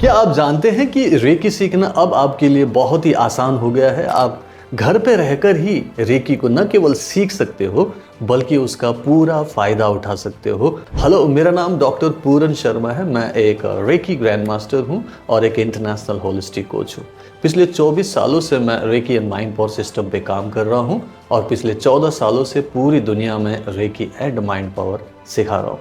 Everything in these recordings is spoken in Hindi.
क्या आप जानते हैं कि रेकी सीखना अब आपके लिए बहुत ही आसान हो गया है। आप घर पे रहकर ही रेकी को न केवल सीख सकते हो बल्कि उसका पूरा फायदा उठा सकते हो। हेलो, मेरा नाम डॉक्टर पूरन शर्मा है। मैं एक रेकी ग्रैंड मास्टर हूँ और एक इंटरनेशनल होलिस्टिक कोच हूँ। पिछले 24 सालों से मैं recce and mind power system पे काम कर रहा हूँ और पिछले 14 सालों से पूरी दुनिया में रेकी एंड माइंड पावर सिखा रहा हूँ।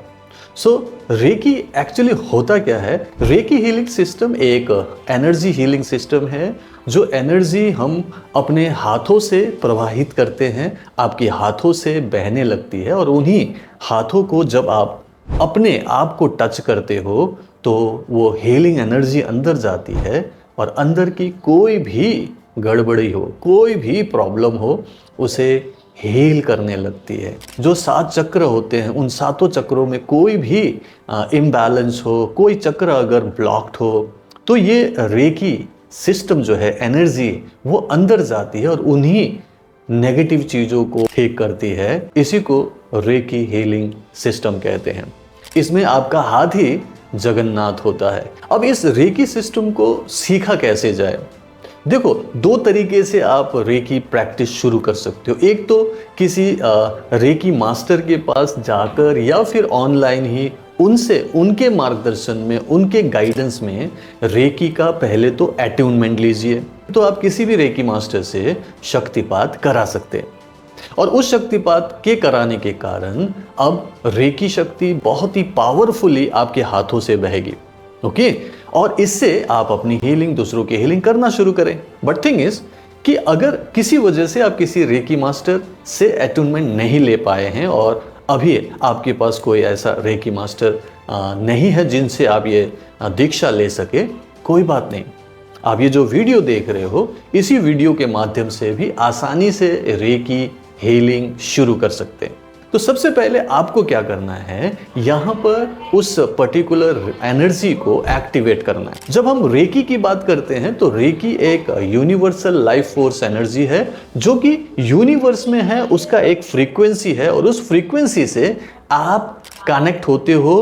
रेकी एक्चुअली होता क्या है? रेकी हीलिंग सिस्टम एक एनर्जी हीलिंग सिस्टम है। जो एनर्जी हम अपने हाथों से प्रवाहित करते हैं, आपके हाथों से बहने लगती है और उन्हीं हाथों को जब आप अपने आप को टच करते हो तो वो हीलिंग एनर्जी अंदर जाती है और अंदर की कोई भी गड़बड़ी हो, कोई भी प्रॉब्लम हो, उसे हील करने लगती है। जो 7 चक्र होते हैं, उन 7 चक्रों में कोई भी इम्बैलेंस हो, कोई चक्र अगर ब्लॉक्ड हो, तो ये रेकी सिस्टम जो है, एनर्जी, वो अंदर जाती है और उन्हीं नेगेटिव चीज़ों को ठीक करती है। इसी को रेकी हीलिंग सिस्टम कहते हैं। इसमें आपका हाथ ही जगन्नाथ होता है। अब इस रेकी सिस्टम को सीखा कैसे जाए? देखो, 2 तरीके से आप रेकी प्रैक्टिस शुरू कर सकते हो। एक तो किसी रेकी मास्टर के पास जाकर या फिर ऑनलाइन ही उनसे, उनके मार्गदर्शन में, उनके गाइडेंस में रेकी का पहले तो अट्यूनमेंट लीजिए। तो आप किसी भी रेकी मास्टर से शक्तिपात करा सकते हैं और उस शक्तिपात के कराने के कारण अब रेकी शक्ति बहुत ही पावरफुली आपके हाथों से बहेगी। ओके, और इससे आप अपनी हीलिंग, दूसरों की हीलिंग करना शुरू करें। बट थिंग इज कि अगर किसी वजह से आप किसी रेकी मास्टर से अटूनमेंट नहीं ले पाए हैं और अभी आपके पास कोई ऐसा रेकी मास्टर नहीं है जिनसे आप ये दीक्षा ले सके, कोई बात नहीं। आप ये जो वीडियो देख रहे हो, इसी वीडियो के माध्यम से भी आसानी से रेकी हीलिंग शुरू कर सकते हैं। तो सबसे पहले आपको क्या करना है, यहाँ पर उस पर्टिकुलर एनर्जी को एक्टिवेट करना है। जब हम रेकी की बात करते हैं तो रेकी एक यूनिवर्सल लाइफ फोर्स एनर्जी है जो कि यूनिवर्स में है, उसका एक फ्रीक्वेंसी है और उस फ्रीक्वेंसी से आप कनेक्ट होते हो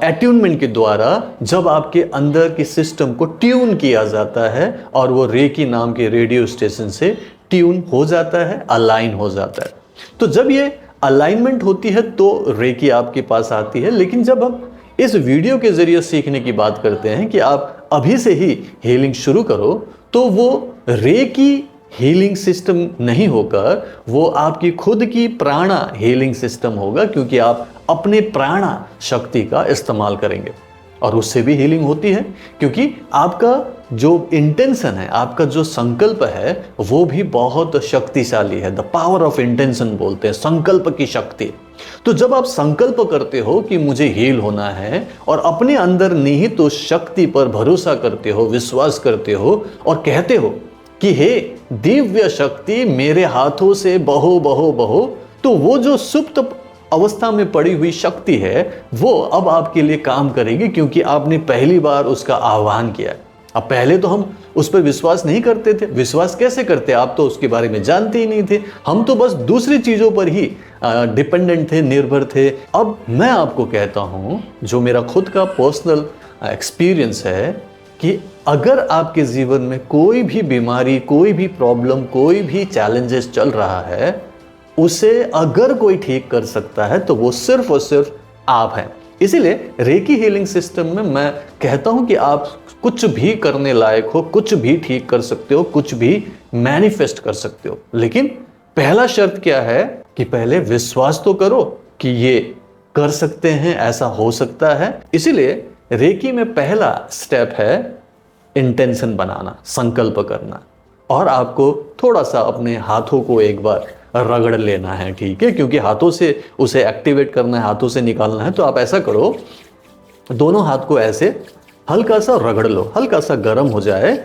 अट्यूनमेंट के द्वारा। जब आपके अंदर की सिस्टम को ट्यून किया जाता है और वो रेकी नाम के रेडियो स्टेशन से ट्यून हो जाता है, अलाइन हो जाता है। तो जब ये अलाइनमेंट होती है तो रेकी आपके पास आती है। लेकिन जब हम इस वीडियो के जरिए सीखने की बात करते हैं कि आप अभी से ही हीलिंग शुरू करो, तो वो रेकी हीलिंग सिस्टम नहीं होकर वो आपकी खुद की प्राणा हीलिंग सिस्टम होगा, क्योंकि आप अपने प्राणा शक्ति का इस्तेमाल करेंगे और उससे भी हीलिंग होती है। क्योंकि आपका जो इंटेंशन है, आपका जो संकल्प है, वो भी बहुत शक्तिशाली है। द पावर ऑफ इंटेंशन बोलते हैं, संकल्प की शक्ति। तो जब आप संकल्प करते हो कि मुझे हील होना है और अपने अंदर निहित उस शक्ति पर भरोसा करते हो, विश्वास करते हो और कहते हो कि हे दिव्य शक्ति, मेरे हाथों से बहो बहो बहो, तो वो जो सुप्त अवस्था में पड़ी हुई शक्ति है वो अब आपके लिए काम करेगी, क्योंकि आपने पहली बार उसका आह्वान किया है। अब पहले तो हम उस पर विश्वास नहीं करते थे। विश्वास कैसे करते? आप तो उसके बारे में जानते ही नहीं थे। हम तो बस दूसरी चीजों पर ही डिपेंडेंट थे, निर्भर थे। अब मैं आपको कहता हूं, जो मेरा खुद का पर्सनल एक्सपीरियंस है, कि अगर आपके जीवन में कोई भी बीमारी, कोई भी प्रॉब्लम, कोई भी चैलेंजेस चल रहा है, उसे अगर कोई ठीक कर सकता है तो वो सिर्फ और सिर्फ आप हैं। इसीलिए रेकी हीलिंग सिस्टम में मैं कहता हूं कि आप कुछ भी करने लायक हो, कुछ भी ठीक कर सकते हो, कुछ भी मैनिफेस्ट कर सकते हो। लेकिन पहला शर्त क्या है कि पहले विश्वास तो करो कि ये कर सकते हैं, ऐसा हो सकता है। इसीलिए रेकी में पहला स्टेप है इंटेंशन बनाना, संकल्प करना, और आपको थोड़ा सा अपने हाथों को एक बार रगड़ लेना है, ठीक है? क्योंकि हाथों से उसे एक्टिवेट करना है, हाथों से निकालना है। तो आप ऐसा करो, दोनों हाथ को ऐसे हल्का सा रगड़ लो, हल्का सा गर्म हो जाए,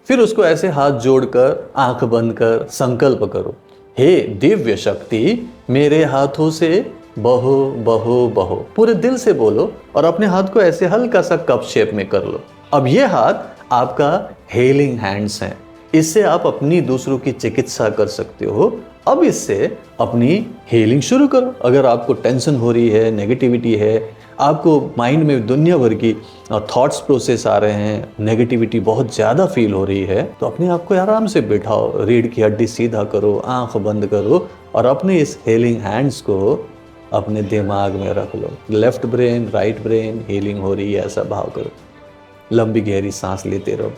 फिर उसको ऐसे हाथ जोड़कर आंख बंद कर संकल्प करो, हे दिव्य शक्ति, मेरे हाथों से बहो बहो बहो। पूरे दिल से बोलो और अपने हाथ को ऐसे हल्का सा कप शेप में कर लो। अब ये हाथ आपका हीलिंग हैंड्स हैं। इससे आप अपनी, दूसरों की चिकित्सा कर सकते हो। अब इससे अपनी हीलिंग शुरू करो। अगर आपको टेंशन हो रही है, नेगेटिविटी है, आपको माइंड में दुनिया भर की थॉट्स प्रोसेस आ रहे हैं, नेगेटिविटी बहुत ज़्यादा फील हो रही है, तो अपने आप को आराम से बिठाओ, रीढ़ की हड्डी सीधा करो, आंख बंद करो और अपने इस हीलिंग हैंड्स को अपने दिमाग में रख लो। Left brain, right brain, healing हो रही है ऐसा भाव करो। लंबी गहरी सांस लेते रहो।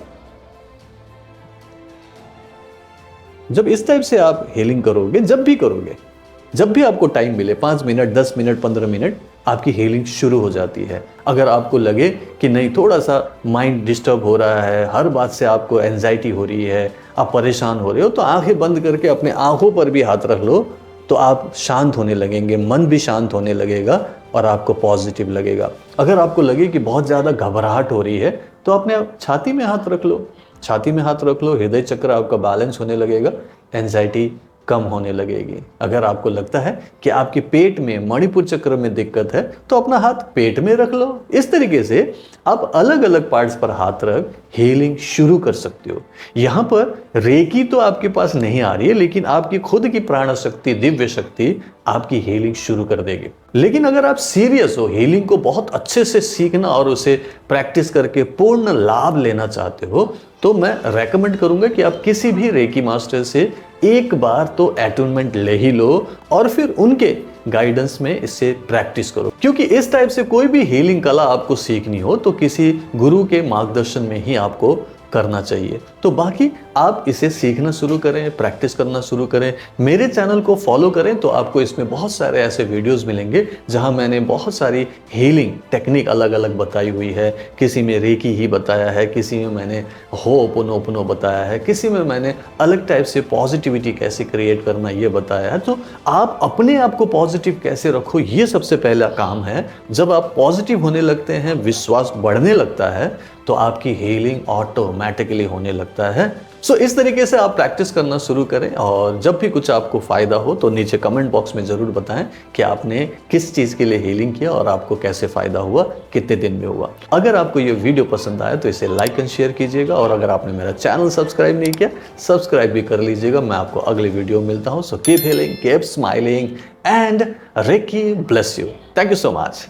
जब इस टाइप से आप हीलिंग करोगे, जब भी आपको टाइम मिले, 5 मिनट, 10 मिनट, 15 मिनट, आपकी हीलिंग शुरू हो जाती है। अगर आपको लगे कि नहीं, थोड़ा सा माइंड डिस्टर्ब हो रहा है, हर बात से आपको एंजाइटी हो रही है, आप परेशान हो रहे हो, तो आंखें बंद करके अपने आंखों पर भी हाथ रख लो, तो आप शांत होने लगेंगे, मन भी शांत होने लगेगा और आपको पॉजिटिव लगेगा। अगर आपको लगे कि बहुत ज़्यादा घबराहट हो रही है, तो अपने छाती में हाथ रख लो, छाती में हाथ रख लो, हृदय चक्र आपका बैलेंस होने लगेगा, एंजाइटी कम होने लगेगी। अगर आपको लगता है कि आपके पेट में, मणिपुर चक्र में दिक्कत है, तो अपना हाथ पेट में रख लो। इस तरीके से आप अलग अलग पार्ट्स पर हाथ रख हीलिंग शुरू कर सकते हो। यहाँ पर रेकी तो आपके पास नहीं आ रही है, लेकिन आपकी खुद की प्राण शक्ति, दिव्य शक्ति आपकी हीलिंग शुरू कर देगी। लेकिन अगर आप सीरियस हो, हीलिंग को बहुत अच्छे से सीखना और उसे प्रैक्टिस करके पूर्ण लाभ लेना चाहते हो, तो मैं रेकमेंड करूंगा कि आप किसी भी रेकी मास्टर से एक बार तो अटूनमेंट ले ही लो और फिर उनके गाइडेंस में इससे प्रैक्टिस करो। क्योंकि इस टाइप से कोई भी हीलिंग कला आपको सीखनी हो तो किसी गुरु के मार्गदर्शन में ही आपको करना चाहिए। तो बाकी आप इसे सीखना शुरू करें, प्रैक्टिस करना शुरू करें, मेरे चैनल को फॉलो करें, तो आपको इसमें बहुत सारे ऐसे वीडियोस मिलेंगे जहां मैंने बहुत सारी हीलिंग टेक्निक अलग अलग बताई हुई है। किसी में रेकी ही बताया है, किसी में मैंने होपोनोपोनो बताया है, किसी में मैंने अलग टाइप से पॉजिटिविटी कैसे क्रिएट करना ये बताया है। तो आप अपने आप को पॉजिटिव कैसे रखो, ये सबसे पहला काम है। जब आप पॉजिटिव होने लगते हैं, विश्वास बढ़ने लगता है, तो आपकी हीलिंग ऑटोमेटिकली होने लगता है। सो इस तरीके से आप प्रैक्टिस करना शुरू करें और जब भी कुछ आपको फायदा हो तो नीचे कमेंट बॉक्स में जरूर बताएं कि आपने किस चीज के लिए हीलिंग किया और आपको कैसे फायदा हुआ, कितने दिन में हुआ। अगर आपको ये वीडियो पसंद आया तो इसे लाइक एंड शेयर कीजिएगा और अगर आपने मेरा चैनल सब्सक्राइब नहीं किया, सब्सक्राइब भी कर लीजिएगा। मैं आपको अगले वीडियो में मिलता हूं। So keep healing, keep smiling and reiki bless you. Thank you so much.